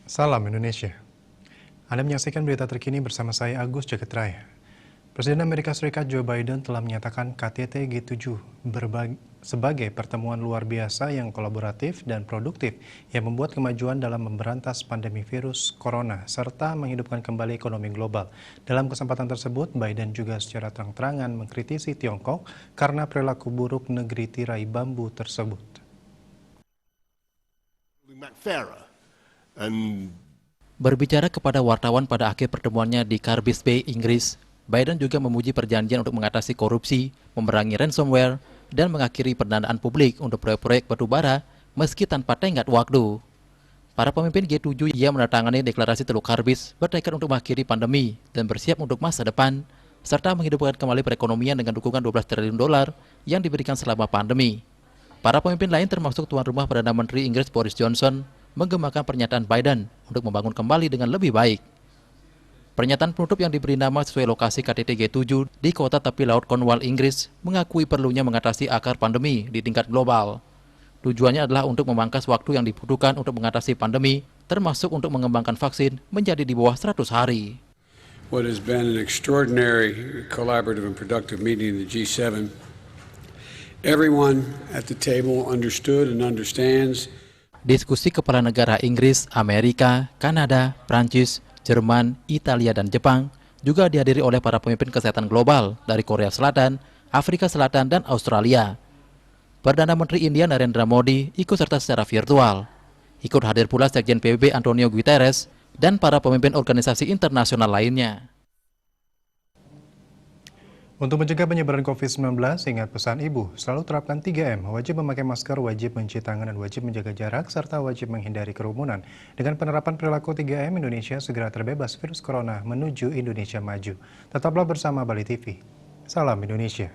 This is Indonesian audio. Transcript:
Salam Indonesia. Anda menyaksikan berita terkini bersama saya Agus Jagetraya. Presiden Amerika Serikat Joe Biden telah menyatakan KTT G7 sebagai pertemuan luar biasa yang kolaboratif dan produktif yang membuat kemajuan dalam memberantas pandemi virus corona serta menghidupkan kembali ekonomi global. Dalam kesempatan tersebut, Biden juga secara terang-terangan mengkritisi Tiongkok karena perilaku buruk negeri tirai bambu tersebut. Berbicara kepada wartawan pada akhir pertemuannya di Cardiff Bay, Inggris, Biden juga memuji perjanjian untuk mengatasi korupsi, memerangi ransomware, dan mengakhiri pendanaan publik untuk proyek-proyek batubara meski tanpa tenggat waktu. Para pemimpin G7 yang menandatangani deklarasi Teluk Cardiff bertekad untuk mengakhiri pandemi dan bersiap untuk masa depan, serta menghidupkan kembali perekonomian dengan dukungan 12 triliun dolar yang diberikan selama pandemi. Para pemimpin lain termasuk tuan rumah Perdana Menteri Inggris Boris Johnson menggemakan pernyataan Biden untuk membangun kembali dengan lebih baik. Pernyataan penutup yang diberi nama sesuai lokasi KTT G7 di kota tepi laut Cornwall, Inggris, mengakui perlunya mengatasi akar pandemi di tingkat global. Tujuannya adalah untuk memangkas waktu yang dibutuhkan untuk mengatasi pandemi, termasuk untuk mengembangkan vaksin menjadi di bawah 100 hari. What has been an extraordinary collaborative and productive meeting in the G7. Everyone at the table understood and understands. Diskusi kepala negara Inggris, Amerika, Kanada, Prancis, Jerman, Italia, dan Jepang juga dihadiri oleh para pemimpin kesehatan global dari Korea Selatan, Afrika Selatan, dan Australia. Perdana Menteri India Narendra Modi ikut serta secara virtual. Ikut hadir pula Sekjen PBB Antonio Guterres dan para pemimpin organisasi internasional lainnya. Untuk mencegah penyebaran COVID-19, ingat pesan Ibu, selalu terapkan 3M, wajib memakai masker, wajib mencuci tangan, dan wajib menjaga jarak, serta wajib menghindari kerumunan. Dengan penerapan perilaku 3M, Indonesia segera terbebas virus corona menuju Indonesia maju. Tetaplah bersama Bali TV. Salam Indonesia.